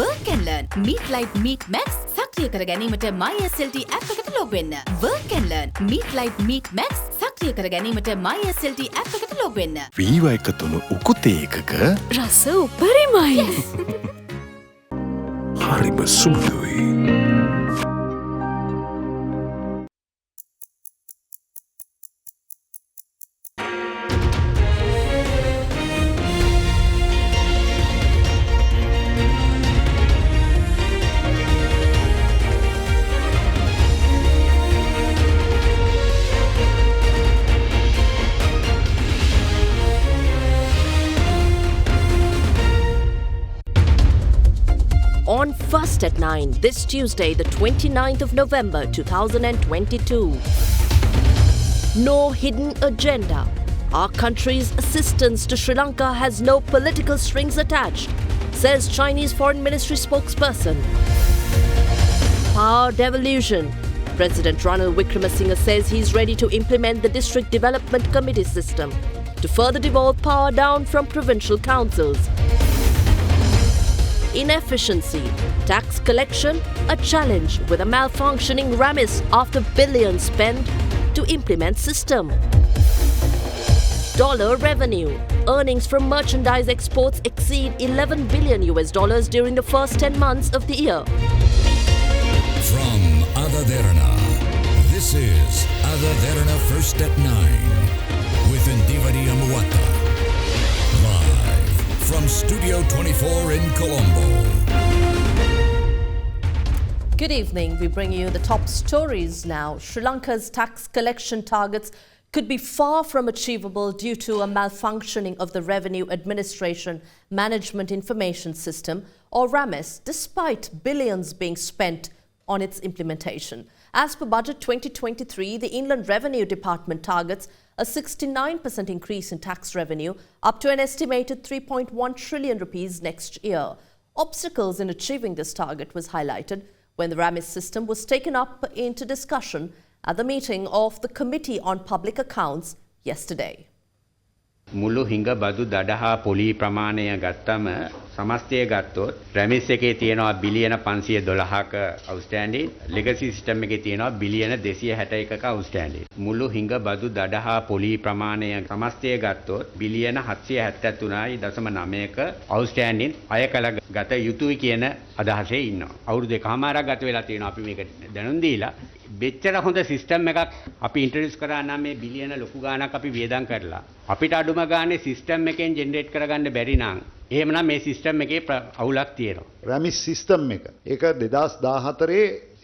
Work and learn. Meet Light Meet Max සක්‍රිය කර ගැනීමට MySLT app එකට log වෙන්න. Work and learn. Meet Light Meet Max සක්‍රිය කර ගැනීමට MySLT app එකට log වෙන්න. වීවා එකතුණු උකුතේ එකක රස උපරිමයි. හරිම සුළුයි. On First at 9, this Tuesday, the 29th of November 2022. No hidden agenda. Our country's assistance to Sri Lanka has no political strings attached, says Chinese Foreign Ministry spokesperson. Power devolution. President Ranil Wickremesinghe says he's ready to implement the District Development Committee system to further devolve power down from provincial councils. Inefficiency. Tax collection, a challenge with a malfunctioning RAMIS after billions spent to implement system. Dollar revenue. Earnings from merchandise exports exceed $11 billion during the first 10 months of the year. From AdaDerana, this is AdaDerana First at 9 with Indivadi Amuata. Live from Studio 24 in Colombo. Good evening. We bring you the top stories now. Sri Lanka's tax collection targets could be far from achievable due to a malfunctioning of the Revenue Administration Management Information System, or RAMIS, despite billions being spent on its implementation. As per Budget 2023, the Inland Revenue Department targets a 69% increase in tax revenue up to an estimated 3.1 trillion rupees next year. Obstacles in achieving this target was highlighted when the RAMIS system was taken up into discussion at the meeting of the Committee on Public Accounts yesterday. මුළු හිඟ බදු දඩහා පොලි ප්‍රමාණය ගත්තම සමස්තය ගත්තොත් රැමිස් එකේ තියෙනවා බිලියන 512ක outstanding legacy system එකේ තියෙනවා බිලියන 261ක අවුට්ස්ටෑන්ඩින් මුළු හිඟ බදු දඩහා පොලි ප්‍රමාණය සමස්තය ගත්තොත් බිලියන 773.9ක අවුට්ස්ටෑන්ඩින් අය කළ ගත යුතුයි කියන අදහසේ ඉන්නවා අවුරුදු එකමාරක් ගත වෙලා තියෙනවා අපි මේක දැනුම් දීලා බෙච්චර හොඳ සිස්ටම් එකක් අපි ඉන්ට්‍රොඩියුස් කරා නම් මේ බිලියන ලොකු ගාණක් අපි වියදම් කරලා අපිට අඩුම ගානේ සිස්ටම් එකෙන් ජෙනරේට් කරගන්න බැරි නම් එහෙමනම් මේ සිස්ටම් එකේ අවුලක් තියෙනවා. රැමිස් සිස්ටම් එක. ඒක 2014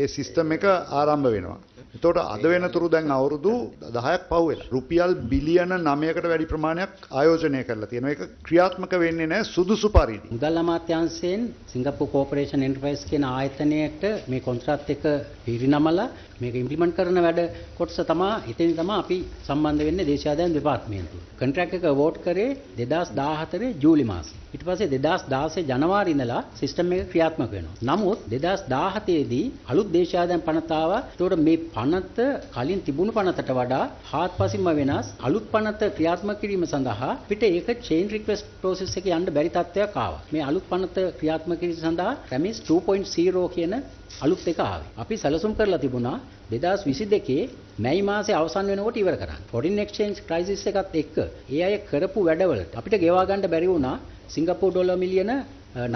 ඒ සිස්ටම් එක ආරම්භ වෙනවා. එතකොට අද වෙනතුරු දැන් අවුරුදු 10ක් පහු වෙලා රුපියල් බිලියන 9කට වැඩි ප්‍රමාණයක් ආයෝජනය කරලා තියෙනවා. ඒක ක්‍රියාත්මක වෙන්නේ නැහැ සුදුසු පරිදි. මුදල් අමාත්‍යාංශයෙන් සිංගප්පූර් කෝපරේෂන් එන්ටර්ප්‍රයිස් කියන ආයතනයට මේ කොන්ත්‍රාත් එක පිරිනමලා මේක ඉම්ප්ලිමන්ට් කරන වැඩ කොටස තමයි එතනින් තමයි අපි සම්බන්ධ වෙන්නේ දේශීය ආදායම් දෙපාර්තමේන්තුව. කොන්ට්‍රැක්ට් එක අවෝඩ් කරේ 2014 ජූලි මාසේ. ඊට පස්සේ 2016 ජනවාරි ඉඳලා සිස්ටම් එක ක්‍රියාත්මක වෙනවා. නමුත් 2017 දී අලුත් දේශීය ආදායම් පනත ආවා. ඒතකොට මේ පනත කලින් තිබුණු පනතට වඩා හාත්පසින්ම වෙනස්. අලුත් පනත ක්‍රියාත්මක කිරීම සඳහා අපිට ඒක චේන් රික්වෙස්ට් ප්‍රොසෙස් එකේ යන්න බැරි තත්ත්වයක් ආවා. මේ අලුත් පනත ක්‍රියාත්මක කිරීම සඳහා රැමිස් 2.0 කියන අලුත් එක ආවේ. අපි සැලසුම් කරලා තිබුණා 2022 මැයි මාසේ අවසන් වෙනකොට ඉවර කරන්න. ෆොරින් එක්ස්චේන්ජ් ක්‍රයිසිස් එකත් එක්ක ඒ අය කරපු වැඩවලට අපිට ගෙවා ගන්න බැරි වුණා සිංගප්පූර් ඩොලර් මිලියන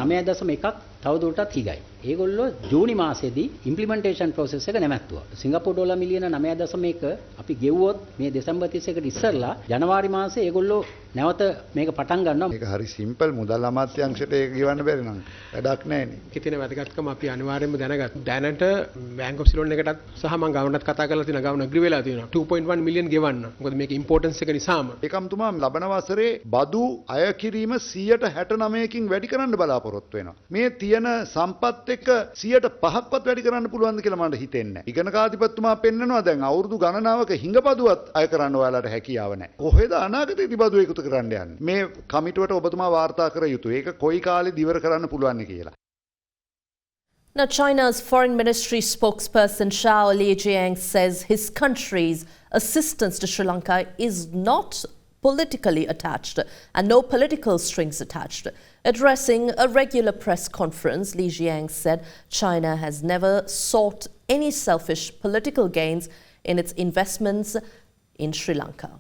9.1ක් තවදුරටත් හිගයි. ඒගොල්ලෝ ජූනි මාසෙදී ඉම්ප්ලිමන්ටේෂන් ප්‍රොසෙස් එක නැවැත්තුවා. සිංගප්පූර් ඩොලර් මිලියන 9.1 අපි ගෙවුවොත් මේ දෙසැම්බර් 31ට ඉස්සරලා ජනවාරි මාසේ ඒගොල්ලෝ නැවත මේක පටන් ගන්නවා. මේක හරි සිම්පල් මුදල් අමාත්‍යාංශයට ඒක ගෙවන්න බැරි නම් වැඩක් නැහැ නේ. ඒකේ තියෙන වැදගත්කම අපි අනිවාර්යයෙන්ම දැනගත්තා. දැනට බැංක් ඔෆ් සිලෝන් එකටත් සහ මම ගවර්නර්ත් කතා කරලා තියෙනවා. ගවර්නර් ඇග්‍රී වෙලා තියෙනවා 2.1 මිලියන් ගෙවන්න. මොකද මේක ඉම්පෝටන්ස් එක නිසාම. ඒකම්තුමා ලබන වසරේ බදු අය කිරීම 169කින් වැඩි කරන්න බලාපොරොත්තු වෙනවා. මේ තියෙන සම්පත් එක්ක 105ක්වත් වැඩි කරන්න පුළුවන්ද කියලා මට හිතෙන්නේ නැහැ. ඉගෙන කාතිපත්තුමා පෙන්නනවා දැන් අවුරුදු ගණනාවක හිඟබදුවත් අය කරන්න ඔයාලට හැකියාව නැහැ. කොහෙද අනාගතයේදී බදු එකතු කරන්න යන්නේ? මේ කමිටුවට ඔබතුමා වාර්තා කර යුතුයි. ඒක කොයි කාලෙද ඉවර කරන්න පුළුවන් කියලා. Now, China's Foreign Ministry spokesperson Zhao Lijiang says his country's assistance to Sri Lanka is not politically attached and no political strings attached. Addressing a regular press conference, Li Jiang said China has never sought any selfish political gains in its investments in Sri Lanka.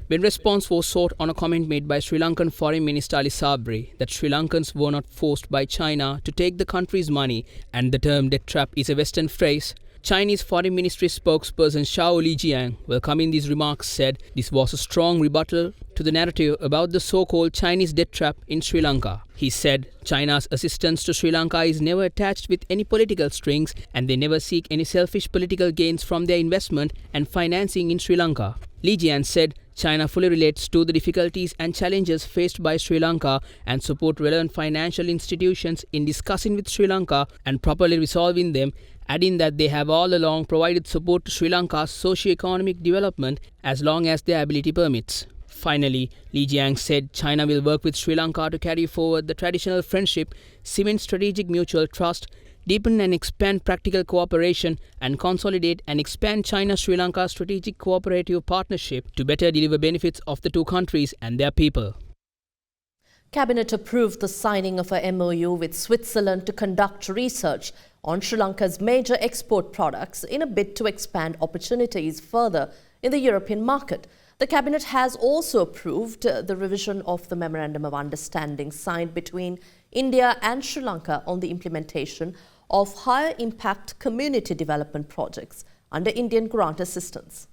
When response was sought on a comment made by Sri Lankan Foreign Minister Ali Sabri that Sri Lankans were not forced by China to take the country's money and the term debt trap is a Western phrase, Chinese Foreign Ministry spokesperson Xiao Lijiang, welcoming these remarks, said this was a strong rebuttal to the narrative about the so-called Chinese debt trap in Sri Lanka. He said China's assistance to Sri Lanka is never attached with any political strings and they never seek any selfish political gains from their investment and financing in Sri Lanka. Li Jian said China fully relates to the difficulties and challenges faced by Sri Lanka and support relevant financial institutions in discussing with Sri Lanka and properly resolving them, adding that they have all along provided support to Sri Lanka's socio-economic development as long as their ability permits. Finally, Li Jiang said China will work with Sri Lanka to carry forward the traditional friendship, cement strategic mutual trust, deepen and expand practical cooperation, and consolidate and expand China-Sri Lanka strategic cooperative partnership to better deliver benefits of the two countries and their people. Cabinet approved the signing of a MOU with Switzerland to conduct research on Sri Lanka's major export products in a bid to expand opportunities further in the European market. The Cabinet has also approved the revision of the Memorandum of Understanding signed between India and Sri Lanka on the implementation of higher impact community development projects under Indian grant assistance.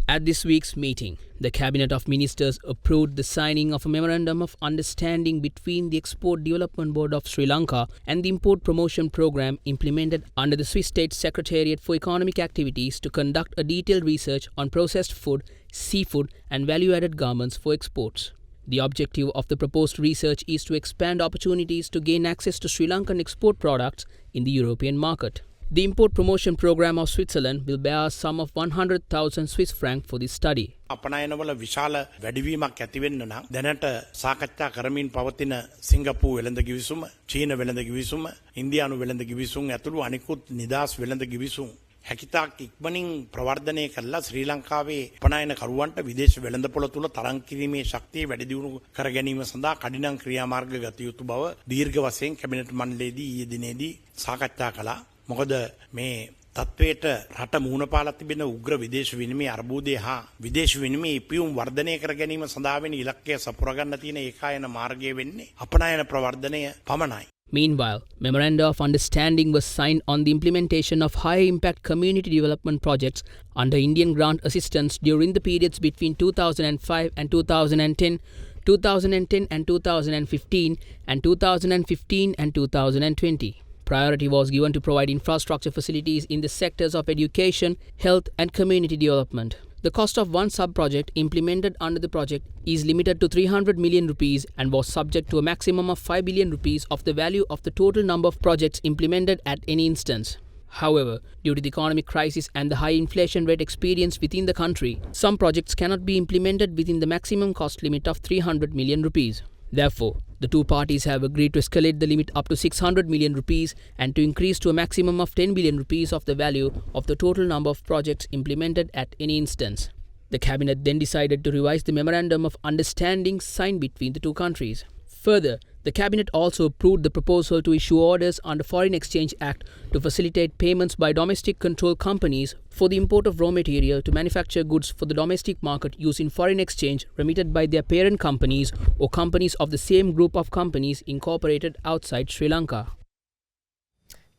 At this week's meeting, the Cabinet of Ministers approved the signing of a Memorandum of Understanding between the Export Development Board of Sri Lanka and the Import Promotion Programme implemented under the Swiss State Secretariat for Economic Activities to conduct a detailed research on processed food, seafood and value-added garments for exports. The objective of the proposed research is to expand opportunities to gain access to Sri Lankan export products in the European market. The Import Promotion Programme of Switzerland will bear a sum of 100,000 Swiss francs for this study. අපනයනවල විශාල වැඩිවීමක් ඇති වෙන්න නම් දැනට සාකච්ඡා කරමින් පවතින සිංගප්පූ වෙළඳ කිවිසුම, චීන වෙළඳ කිවිසුම, ඉන්දියානු වෙළඳ කිවිසුම් ඇතුළු අනිකුත් නිදහස් වෙළඳ කිවිසුම් හැකිතාක් ඉක්මනින් ප්‍රවර්ධනය කළා ශ්‍රී ලංකාවේ අපනයනකරුවන්ට විදේශ වෙළඳපොළ තුල තරම් කිරීමේ ශක්තිය වැඩි දියුණු කර ගැනීම සඳහා කඩිනම් ක්‍රියාමාර්ග ගත යුතු බව දීර්ඝ වශයෙන් කැබිනට් මණ්ඩලයේදී ඊයේ දිනේදී සාකච්ඡා කළා. මොකද මේ තත්වයට රට මුහුණ පාලා තිබෙන උග්‍ර විදේශ විනිමය අර්බුදය හා විදේශ විනිමය ඉපියුම් වර්ධනය කර ගැනීම සඳහා වෙන ඉලක්කය සපුරා ගන්න තියෙන ඒකායන මාර්ගය වෙන්නේ අපනයන ප්‍රවර්ධනය පමණයි. Meanwhile, Memoranda of Understanding was signed on the implementation of high-impact community development projects under Indian grant assistance during the periods between 2005 and 2010, 2010 and 2015, and 2015 and 2020. Priority was given to provide infrastructure facilities in the sectors of education, health and community development. The cost of one sub-project implemented under the project is limited to 300 million rupees and was subject to a maximum of 5 billion rupees of the value of the total number of projects implemented at any instance. However, due to the economic crisis and the high inflation rate experienced within the country, some projects cannot be implemented within the maximum cost limit of 300 million rupees. Therefore, the two parties have agreed to escalate the limit up to 600 million rupees and to increase to a maximum of 10 billion rupees of the value of the total number of projects implemented at any instance. The Cabinet then decided to revise the Memorandum of Understanding signed between the two countries. Further, the Cabinet also approved the proposal to issue orders under Foreign Exchange Act to facilitate payments by domestic control companies for the import of raw material to manufacture goods for the domestic market using foreign exchange remitted by their parent companies or companies of the same group of companies incorporated outside Sri Lanka.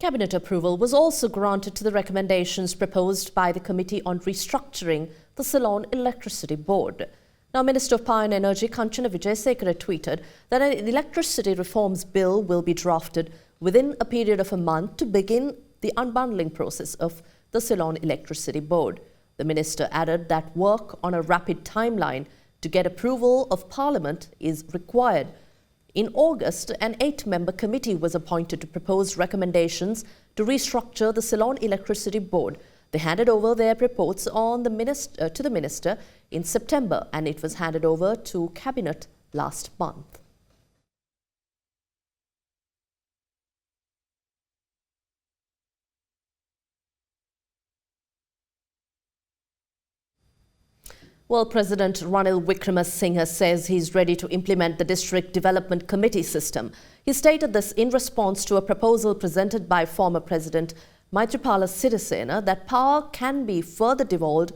Cabinet approval was also granted to the recommendations proposed by the Committee on Restructuring the Ceylon Electricity Board. Now, Minister of Power and Energy Kanchana Wijesekara tweeted that an electricity reforms bill will be drafted within a period of a month to begin the unbundling process of the Ceylon Electricity Board. The minister added that work on a rapid timeline to get approval of Parliament is required. In August, an 8-member committee was appointed to propose recommendations to restructure the Ceylon Electricity Board. They handed over their reports on to the minister in September, and it was handed over to Cabinet last month. Well, President Ranil Wickremesinghe says he's ready to implement the District Development Committee system. He stated this in response to a proposal presented by former President Maithripala Sirisena that power can be further devolved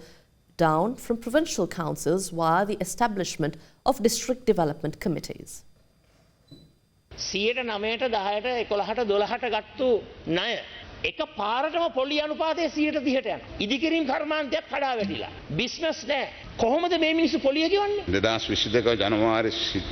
down from provincial councils via the establishment of district development committees. 9ට 10ට 11ට 12ට ගත්තු ණය එක පාරටම පොලි අනුපාතය 30ට යනවා. ඉදිකිරීම් කර්මාන්තයක් කඩා වැටිලා. Business නැහැ. කොහොමද මේ මිනිස්සු පොලිය ගෙවන්නේ? 2022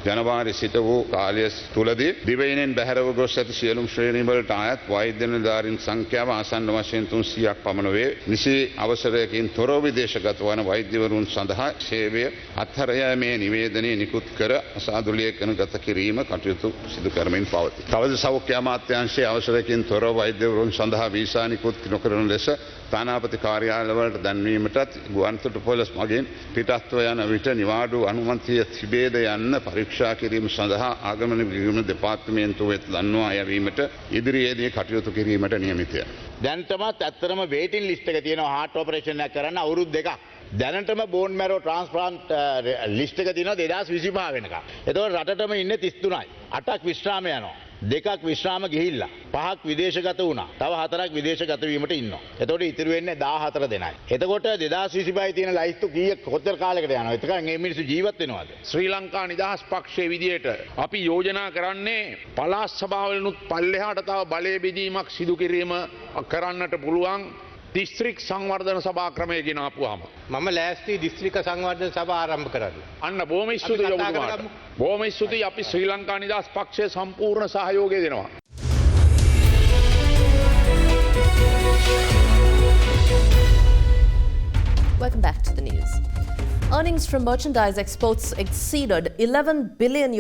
ජනවාරි සිට වූ කාලය තුලදී දිවයිනෙන් බැහැරව ගොස් ඇති සියලුම ශ්‍රේණිවලට අයත් වෛද්‍ය නිලධාරීන් සංඛ්‍යාව ආසන්න වශයෙන් 300ක් පමණ වේ. නිසි අවසරයකින් තොරව විදේශගත වන වෛද්‍යවරුන් සඳහා සේවය අත්හැර යාමේ නිවේදනය නිකුත් කර අසාදු ලේඛනගත කිරීම කටයුතු සිදු කරමින් පවතී. තවද සෞඛ්‍ය අමාත්‍යාංශයේ අවසරයකින් තොරව වෛද්‍යවරුන් සඳහා වීසා නිකුත් නොකරන ලෙස තානාපති කාර්යාලවලට දැන්වීමටත් ගුවන්තොටුපළ පොලිස් මගින් පිටත්ව යන විට නිවාඩු අනුමැතිය තිබේද යන්න පරීක්ෂා කිරීම සඳහා ආගමන විගමන දෙපාර්තමේන්තුව වෙත ලන්වා යැවීමට ඉදිරියේදී කටයුතු කිරීමට නියමිතය. දැන්ටමත් ඇත්තටම වේටින් ලිස්ට් එක තියෙනවා හાર્ට් ඔපරේෂන් එකක් කරන්න අවුරුදු දෙකක්. දැනටම බෝන් මැරෝ ට්‍රාන්ස්ප්ලාන්ට් ලිස්ට් එක තියෙනවා 2025 වෙනකම්. එතකොට රටටම ඉන්නේ 33යි. 8ක් විශ්‍රාම යනවා. 2ක් විශ්‍රාම ගිහිල්ලා 5ක් විදේශගත වුණා. තව 4ක් විදේශගත වීමට ඉන්නවා. එතකොට ඉතුරු වෙන්නේ 14 දෙනයි. එතකොට 2025 තියෙන ලයිස්තු කීයක් කොතර කාලයකට යනවා. එතකන් මේ මිනිස්සු ජීවත් වෙනවද? ශ්‍රී ලංකා නිදහස් පක්ෂයේ විදියට අපි යෝජනා කරන්නේ පළාත් සභාවලුත් පල්ලෙහාට තව බලය බෙදීමක් සිදු කිරීම කරන්නට පුළුවන් දිස්ත්‍රික් සංවර්ධන සභා ක්‍රමය ගෙන ආපුවාම මම ලෑස්ති දිස්ත්‍රික්ක සංවර්ධන සභා ආරම්භ කරන්න. අන්න බොහොම ස්තුතියි ඔබතුමාට. බොහොම ස්තුතියි අපි ශ්‍රී ලංකා නිදහස් පක්ෂයේ සම්පූර්ණ සහයෝගය දෙනවා. Welcome back to the news. Earnings from merchandise exports exceeded $11 billion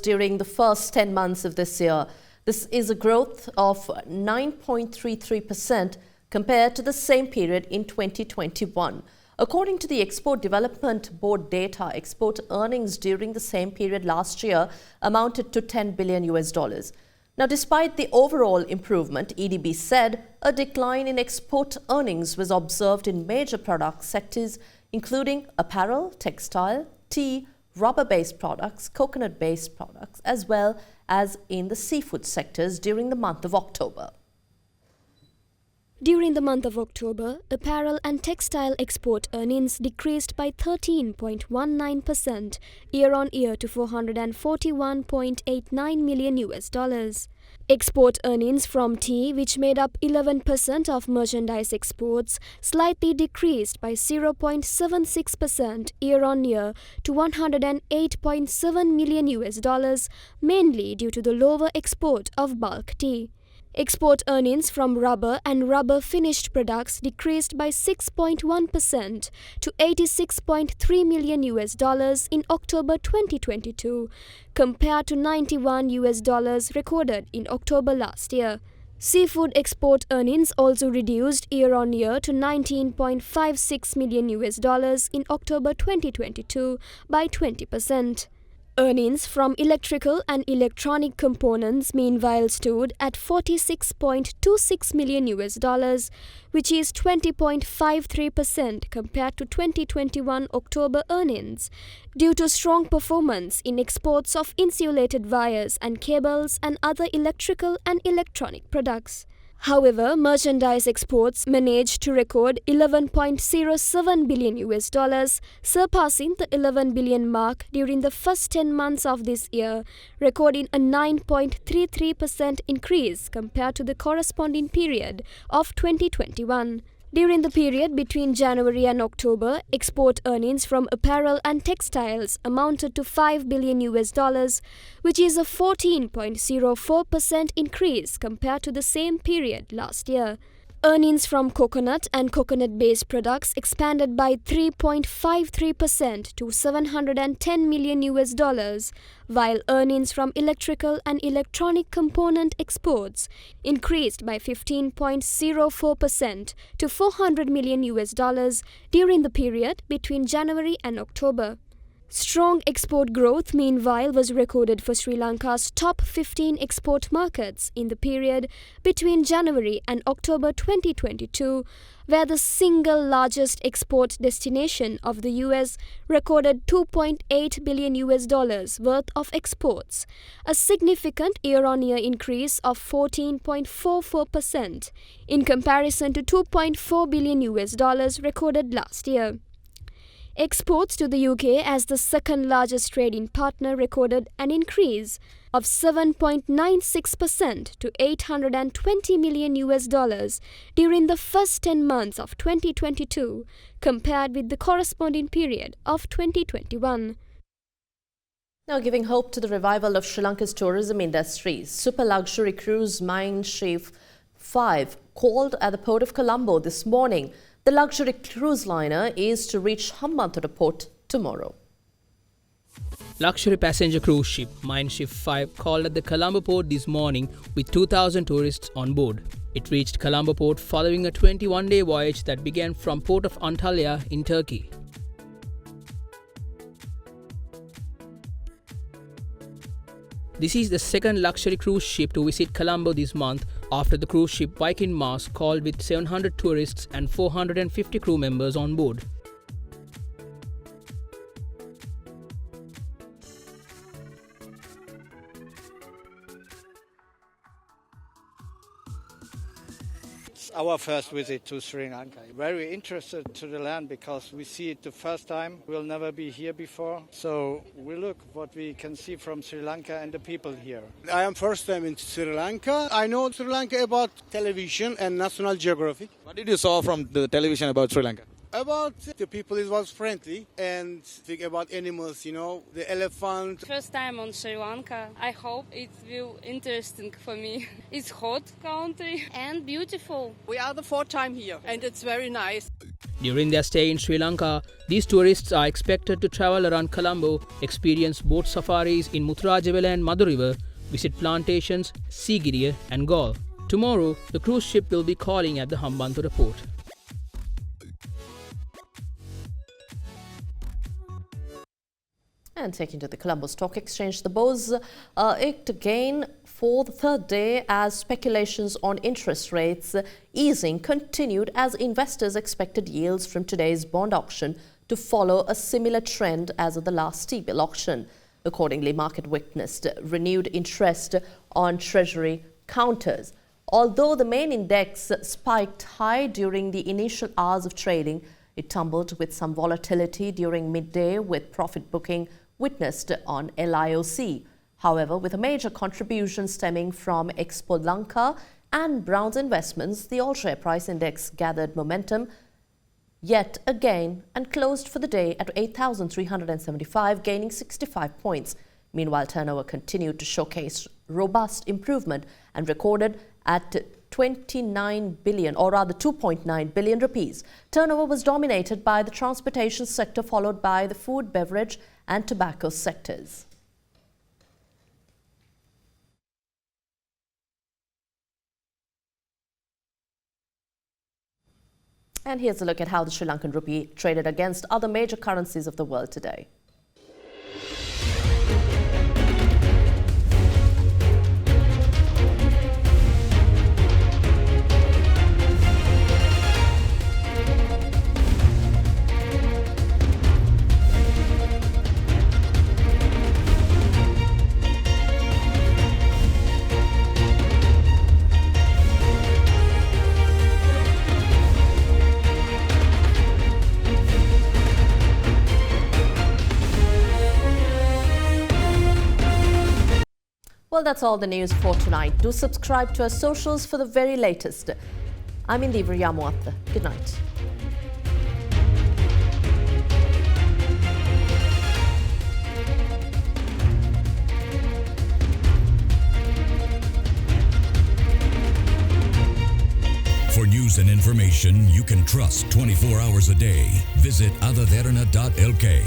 during the first 10 months of this year. This is a growth of 9.33% compared to the same period in 2021. According to the Export Development Board data, export earnings during the same period last year amounted to $10 billion. Now, despite the overall improvement, EDB said a decline in export earnings was observed in major product sectors, including apparel, textile, tea, rubber-based products, coconut-based products, as well as in the seafood sectors during the month of October. During the month of October, apparel and textile export earnings decreased by 13.19% year-on-year to $441.89 million. Export earnings from tea, which made up 11% of merchandise exports, slightly decreased by 0.76% year-on-year to $108.7 million, mainly due to the lower export of bulk tea. Export earnings from rubber and rubber finished products decreased by 6.1% to $86.3 million in October 2022, compared to $91 recorded in October last year. Seafood export earnings also reduced year-on-year to $19.56 million in October 2022 by 20%. Earnings from electrical and electronic components meanwhile stood at $46.26 million, which is 20.53% compared to 2021 October earnings, due to strong performance in exports of insulated wires and cables and other electrical and electronic products. However, merchandise exports managed to record $11.07 billion, surpassing the 11 billion mark during the first 10 months of this year, recording a 9.33% increase compared to the corresponding period of 2021. During the period between January and October, export earnings from apparel and textiles amounted to $5 billion, which is a 14.04% increase compared to the same period last year. Earnings from coconut and coconut-based products expanded by 3.53% to $710 million, while earnings from electrical and electronic component exports increased by 15.04% to $400 million during the period between January and October. Strong export growth, meanwhile, was recorded for Sri Lanka's top 15 export markets in the period between January and October 2022, where the single largest export destination of the US recorded $2.8 billion worth of exports, a significant year-on-year increase of 14.44% in comparison to $2.4 billion recorded last year. Exports to the UK as the second largest trading partner recorded an increase of 7.96% to $820 million during the first 10 months of 2022 compared with the corresponding period of 2021. Now giving hope to the revival of Sri Lanka's tourism industry, super luxury cruise Mein Schiff 5 called at the port of Colombo this morning. The luxury cruise liner is to reach Hambantota port tomorrow. Luxury passenger cruise ship Mein Schiff 5 called at the Colombo port this morning with 2,000 tourists on board. It reached Colombo port following a 21-day voyage that began from port of Antalya in Turkey. This is the second luxury cruise ship to visit Colombo this month after the cruise ship Viking Mars called with 700 tourists and 450 crew members on board. Our first visit to Sri Lanka. Very interested to the land because we see it the first time. We'll never be here before. So we look what we can see from Sri Lanka and the people here. I am first time in Sri Lanka. I know Sri Lanka about television and National Geographic. What did you saw from the television about Sri Lanka? About the people, it was friendly and think about animals, you know, the elephant. First time on Sri Lanka. I hope it will interesting for me. It's hot country and beautiful. We are the fourth time here and it's very nice. During their stay in Sri Lanka, these tourists are expected to travel around Colombo, experience boat safaris in Muthurajavela and Madhu River, visit plantations, Sigiriya and Galle. Tomorrow, the cruise ship will be calling at the Hambantota port. And taking to the Colombo Stock Exchange, the Bourse eked again for the third day as speculations on interest rates easing continued as investors expected yields from today's bond auction to follow a similar trend as of the last T-bill auction. Accordingly, market witnessed renewed interest on Treasury counters. Although the main index spiked high during the initial hours of trading, it tumbled with some volatility during midday with profit booking witnessed on LIOC. However, with a major contribution stemming from Expo Lanka and Brown's investments, the all-share price index gathered momentum yet again and closed for the day at 8,375, gaining 65 points. Meanwhile, turnover continued to showcase robust improvement and recorded at 29 billion, or rather 2.9 billion rupees. Turnover was dominated by the transportation sector, followed by the food, beverage and tobacco sectors. And here's a look at how the Sri Lankan rupee traded against other major currencies of the world today. Well, that's all the news for tonight. Do subscribe to our socials for the very latest. I'm Derana English. Good night. For news and information you can trust 24 hours a day, visit AdaDerana.lk.